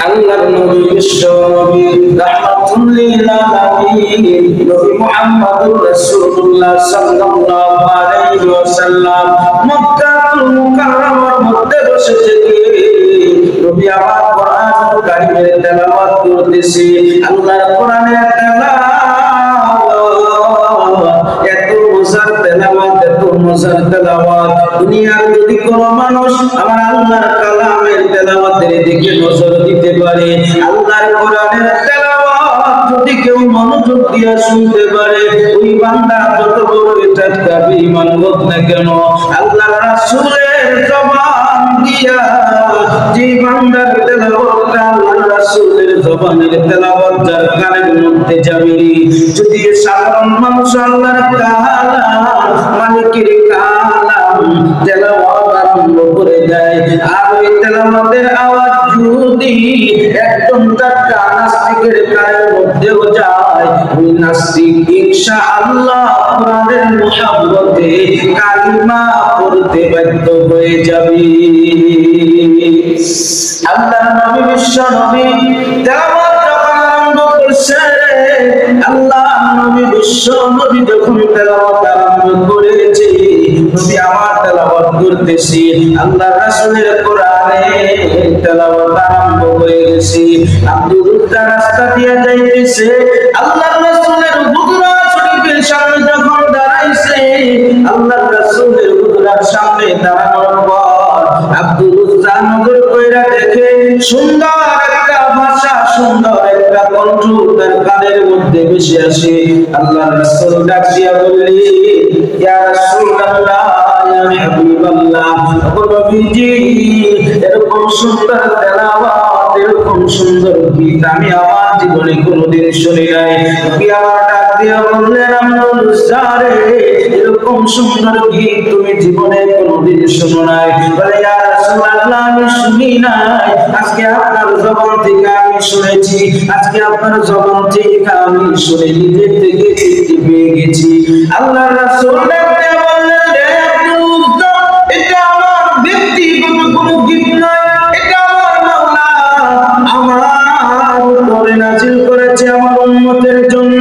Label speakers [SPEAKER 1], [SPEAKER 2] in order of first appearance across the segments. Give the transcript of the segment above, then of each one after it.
[SPEAKER 1] আল্লাহর নবী বিশ্ব নবী রাহমাতুল লিল আলামিন নবী মুহাম্মদুর রাসূলুল্লাহ সাল্লাল্লাহু আলাইহি ওয়াসাল্লাম মক্কাতুল মুকাররমার মধ্যে বসে থেকে নবী আমার কোরআনুল কারীমের তেলাওয়াত করতেছে। আল্লাহর কোরআনের তেলাওয়াত এত মজার তেলাওয়াত, এত মজার তেলাওয়াত, দুনিয়ার যদি কোনো মানুষ আমার আল্লাহর কালামের তেলাওয়াতের দিকে নজর দিতে পারে, আল্লাহর কোরআনের তেলাওয়াত যদি কেউ মনোযোগ দিয়ে শুনতে পারে, ওই বান্দা যত বড় টাটকা বেঈমান হোক না কেন, আল্লাহর রাসূলের জবান দিয়া যে বান্দার তেলাওয়াতটা আল্লাহর রাসূলের জবানের তেলাওয়াত যার কানের মধ্যে যাবে, যদি সাধারণ মানুষ আল্লাহর কালাম মালিকের কালাম তেলাওয়াত আরম্ভ করে দেয়, আর ওই তেলাওয়াতের আওয়াজ যদি একদম টাটকা নাস্তিকের কানের মধ্যেও যায়, ওই নাস্তিক ইনশাআল্লাহ কোরআনের মুহাব্বতে কালিমা পড়তে বাধ্য হয়ে যাবে। আল্লাহর নবী বিশ্ব নবী তেলাওয়াত যখন আরম্ভ করছে, আল্লাহর নবী বিশ্ব নবী যখন তেলাওয়াত আরম্ভ করেছে, নবী আমার তেলাওয়াত করতেছি, আল্লাহর রাসূলের কোরআনের তেলাওয়াত আরম্ভ হয়ে গেছে। আব্দুল রাস্তা দিয়ে যাইতেছে, আল্লাহর রাসূলের হুজরা শরীফের সামনে যখন দাঁড়াইছে, আল্লাহর রাসূলের হুজরার সামনে দাঁড়ানোর পর আব্দুল নজর কইরা দেখে সুন্দর একটা ভাষা, সুন্দর একটা কণ্ঠ তার কানের মধ্যে ভেসে আসে। আল্লাহর রাসূল ডাক দিয়া বললেন, ইয়া রাসূলুল্লাহ, ইয়া হাবিবাল্লাহ, ও নবীজি, এরকম সুন্দর তেলাওয়াত, এরকম সুন্দর গীত আমি আমার জীবনে কোনোদিন শুনি নাই। নবী আমার ডাক দিয়া বললেন, আব্দুল সারে, এরকম সুন্দর গীত তুমি জীবনে কোনোদিন শুনো নাই? বলে, ইয়া রাসূলুল্লাহ, আমি শুনি নাই, আজকে আপনার জবান থেকে আমি শুনেছি, আজকে আপনার জবান থেকে আমি শুনে নিজে থেকে তৃপ্তি পেয়ে গেছি। আল্লাহর রাসূল ডাক দিয়া বললেন, রে আব্দুল, এটা আমার ব্যক্তিগত কোনো গীত নয়, এটা আমার মাওলা আমার উপরে নাযিল করেছে আমার উম্মতের জন্য।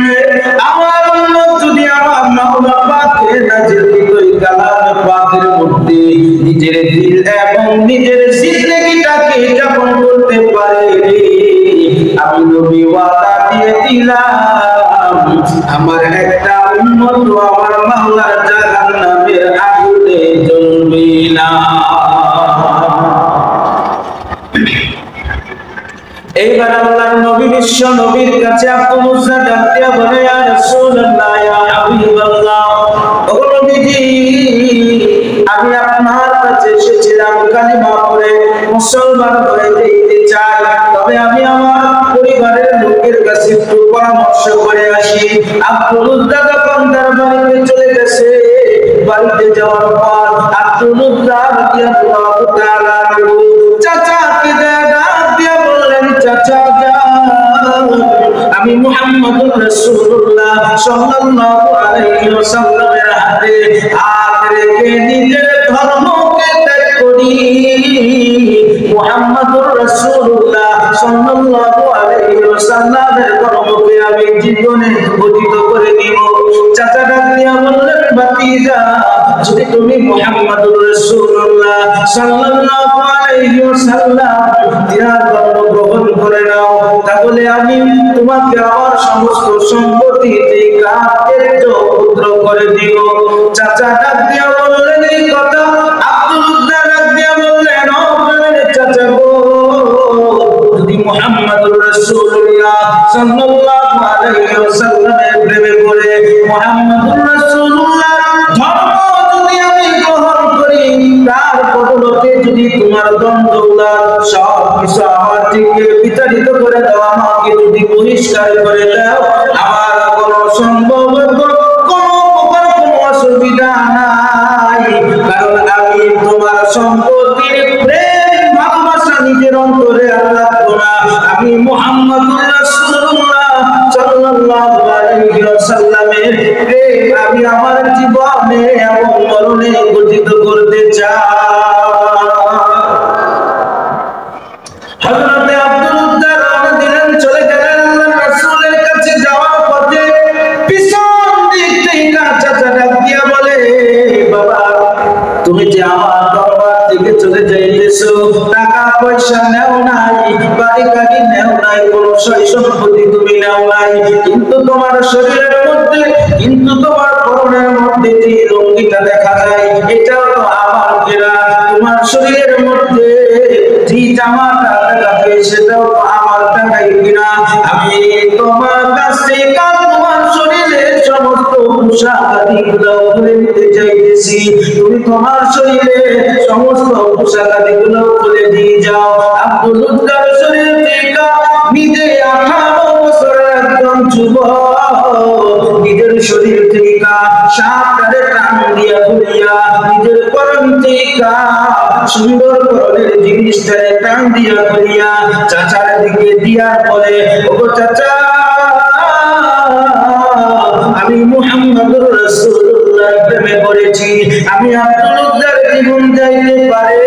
[SPEAKER 1] আমার উম্মত যদি আমার মাওলা পাকের নাযিলকৃত এই কালামে পাকের মধ্যে নিজের দিল এবং নিজের জিন্দেগিটাকে যাপন করতে পারে, আমি নবী ওয়াদা দিয়ে দিলাম, আমার একটা উম্মত আমার মাওলার জাহান্নামের আগুনে জ্বলবে না। এইবার আল্লাহর নবী বিশ্ব নবীর কাছে আব্দুল মুসা ডাক দিয়া বলে, ইয়া রাসূলুল্লাহ, ইয়া হাবিবাল্লাহ, ও নবীজি, আমি আপনার কাছে এসেছিলাম কালিমা পড়ে মুসলমান হয়ে যেতে চাই, তবে আমি আমার পরিবারের লোকের কাছে একটু পরামর্শ করে আসি। আব্দুল মুসা যখন তার বাড়িতে চলে গেছে, বাড়িতে যাওয়ার পর আব্দুল মুসা রাদিয়াল্লাহু তাআলা চাচাকে ডাক দিয়া বললেন, চাচা যান, আমি মুহাম্মদুর রাসূলুল্লাহ সাল্লাল্লাহু আলাইহি ওয়াসাল্লামের হাতে হাত রেখে নিজের ধর্মকে ত্যাগ করি, মুহাম্মদুর রাসূলুল্লাহ সাল্লাল্লাহু আলাইহি ওয়াসাল্লামের ধর্মকে আমি জীবনে গঠিত করে নিব। চাচা ডাক দিয়া বললেন, ভাতিজা, যদি তুমি মুহাম্মদুর রাসূলুল্লাহ সাল্লাল্লাহু আলাইহি ওয়াসাল্লাম দিয়ার ধর্ম গ্রহণ করে নাও, তাহলে আমি তোমাকে আমার সমস্ত সম্পত্তি থেকে পুত্র করে দিব। চাচা ডাক দিয়া বললেন, এই কথা আব্দুল ডাক দিয়া বললেন, ও চাচা গো, যদি মুহাম্মদুর রাসূলুল্লাহ সাল্লাল্লাহু আলাইহি ওয়াসাল্লামের প্রেমে পড়ে মুহাম্মদুর রাসূলুল্লাহ ধর্ম যদি আমি গ্রহণ করি, তার বদলতে যদি তোমার দণ্ডদৌলত সব কিছু আমার থেকে বিতাড়িত করে দাও, আমাকে যদি বহিষ্কার করে দাও, আমার কোনো সম্ভব কোনো অসুবিধা নাই, কারণ আমি তোমার সম্পত্তির প্রেম ভালোবাসা নিজের অন্তরে রাখবো না। আমি মুহাম্মদুর রাসূলুল্লাহ সাল্লাল্লাহু আলাইহি ওয়াসাল্লামের প্রেম আমি আমার জীবনে এবং মরণে গঠিত করতে চাই। হযরত পয়সা নেও নাই, বাড়ি গাড়ি নেও নাই, কোনো সয় সম্পত্তি তুমি নেও নাই, কিন্তু তোমার শরীরের মধ্যে, কিন্তু তোমার পরনের মধ্যে যে লুঙ্গিটা দেখা যায় এটাও তো আমার কেনা। তোমার শরীরের মধ্যে যে জামাটা দেখা যায় সেটাও তো আমার টাকাই কিনা। আমি তোমার কাছ থেকে তোমার শরীরের সমস্ত পোশাকাদিগুলো খুলে নিতে চাইতেছি, তুমি তোমার শরীরের সমস্ত পোশাকাদিগুলো খুলে দিয়ে যাও। আব্দুল উদ্দার শরীর থেকে নিজে 18 বছরের একজন যুবক নিজের শরীর থেকে সাতটারে টান দিয়া খুলিয়া নিজের পরম থেকে সুন্দর করলের জিনিসটারে টান দিয়া খুলিয়া চাচার দিকে দিয়ার পরে, ও চাচা আমি মুহাম্মদুর রাসূলুল্লাহ প্রেমে পড়েছি, আমি আব্দুল উদ্দার জীবন যাইতে পারে,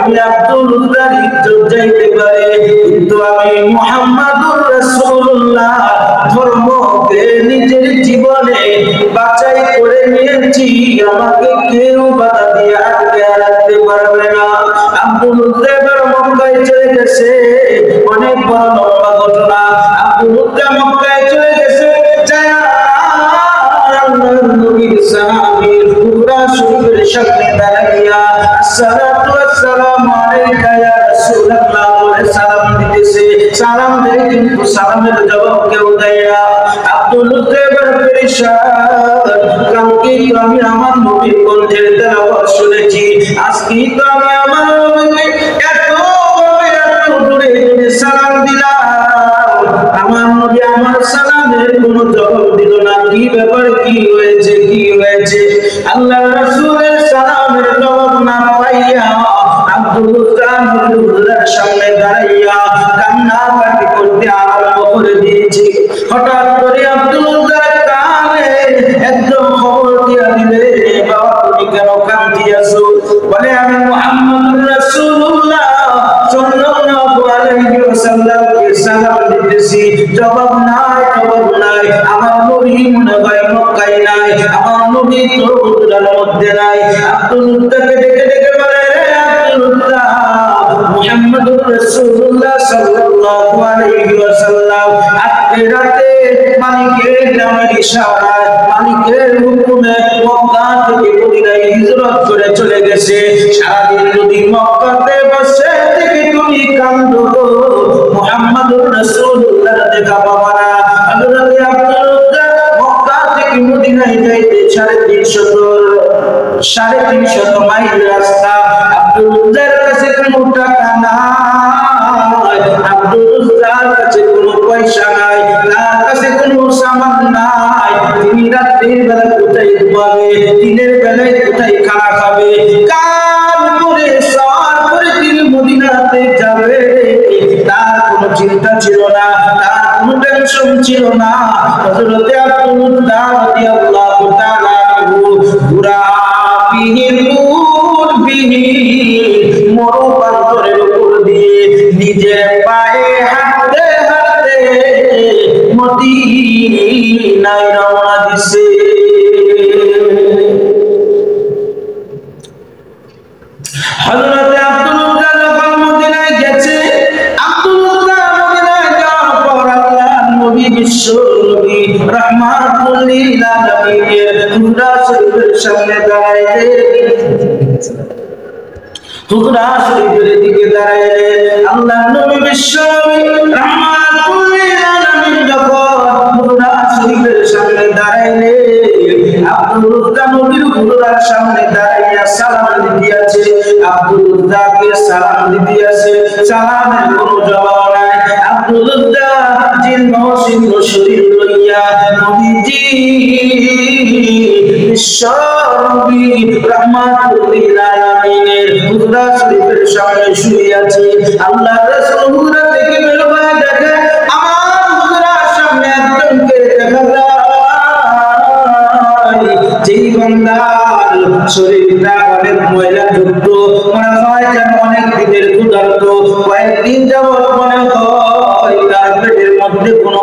[SPEAKER 1] আমি আব্দুল উদ্দার ইজ্জত যাইতে পারে, কিন্তু আমি মুহাম্মদুর রাসূলুল্লাহ ধর্মকে নিজের জীবনে বাঁচাই করে নিয়েছি, আমাকে কেউ বাধা দিয়ে আটকে রাখতে পারবে না। আব্দুল উদ্দার মক্কায় চলে গেছে, অনেক বড় লম্বা ঘটনা। আব্দুল উদ্দার মক্কায় চলে গেছে, যায়া নবীর সাহাবী কুবরা শরীফের সামনে দাঁড়াইয়া আসসালাতু ওয়াসসালামু আলাইকা ইয়া রাসূলুল্লাহ বলে সালাম দিতেছে। সালাম দেয় কিন্তু সালামের জবাব কেউ দেয় না। আব্দুল উদ্দার পেরেশান, কালকে তো আমি আমার নবীর কণ্ঠের তেলাওয়াত শুনেছি, আজকে তো আমি আমার নবীকে এত দূরে সালাম দিলাম, আমার নবী আমার সালামের কোনো জবাব দিল না। কি ব্যাপার, কি হয়েছে, কি হয়েছে? আল্লাহ রাসূলের সালামের জবাব না পাইয়া আব্দুল উদ্দার সামনে দাঁড়াইয়া কান্নাকাটি করতে আরম্ভ করে দিয়েছে। হঠাৎ করে আব্দুল উদ্দার কানে একদম খবর দিয়া দিলে, বাবা তুমি কেন কাঁদিয়াছো? বলে আমি মুহাম্মদুর রাসূলুল্লাহ সাল্লাল্লাহু আলাইহি ওয়াসাল্লামকে সালাম দিতেছি, জবাব নাই, জবাব নাই। আমার নবী মনে হয় মক্কায় নাই, আমার নবী তো উদ্দার মধ্যে নাই। আব্দুল উদ্দারকে ডেকে ডেকে বলে, রে আব্দুল উদ্দার, মুহাম্মদুর রাসূলুল্লাহ সাল্লাল্লাহু আলাইহি ওয়াসাল্লাম আজকে রাতে মালিকের নামের ইশারায়, মালিকের হুকুমে মক্কা থেকে মদিনায় হিজরত করে চলে গেছে। সারাদিন যদি মক্কাতে বসে থেকে তুমি কান্দো, মুহাম্মদুর রাসূলুল্লাহ দেখা পাবা না। হযরত আব্দুল উদ্দার মক্কা থেকে মদিনায় যাইতে 350 মাইল রাস্তা। আব্দুল উদ্দার কাছে কোনো টাকা নাই, আব্দুল উদ্দার কাছে কোনো পয়সা নাই, তার কাছে কোনো সামান নাই। তিনি রাতের বেলা কোথায় ঘুমাবে, দিনের বেলায় কোথায় খানা খাবে, কার করে সওয়ার করে তিনি মদিনাতে যাবে, তার কোনো চিন্তা ছিল না, তার কোনো টেনশন ছিল না। হযরত আব্দুল উদ্দার রাদিয়াল্লাহু তাআলা আনহু পুরা মরু প্রান্তরের উপর দিয়ে নিজের পায়ে হাঁটতে হাঁটতে মদিনায় রওনা দিছে। হযরত আব্দুল উদ্দার যখন মদিনায় গেছে, আব্দুল উদ্দার মদিনায় যাওয়ার পর আল্লাহর নবী বিশ্ব নবী রাহমাতুল লিল আলামিনের হুজরা শরীফের সামনে দাঁড়াইলেন, হুজরা শরীফের দিকে দাঁড়াইলেন। আল্লাহর নবী বিশ্ব নবী রাহমাতুল লিল আলামিন যখন হুজরা শরীফের সামনে দাঁড়াইলেন, আব্দুল উদ্দার নবীর হুজরার সামনে দাঁড়াইয়া সালাম দিতেছে। আব্দুল উদ্দারকে সালাম দিতেছে, সালামের কোনো জবাব নাই। আব্দুল উদ্দার জীর্ণ শীর্ণ শরীর লইয়া নবীজি বিশ্ব নবী রাহমাতুল লিল আলামিনের হুজরা শরীফের সামনে শুয়ে আছে। আল্লাহর রাসূল হুজরা থেকে বের হয়ে দেখে আমার হুজরার সামনে একজনকে দেখা যায়, যেই বান্দার শরীরটা অনেক ময়লাযুক্ত, মনে হয় যেন অনেক দিনের ক্ষুধার্ত, কয়েকদিন যাবত মনে হয় তার পেটের মধ্যে কোনো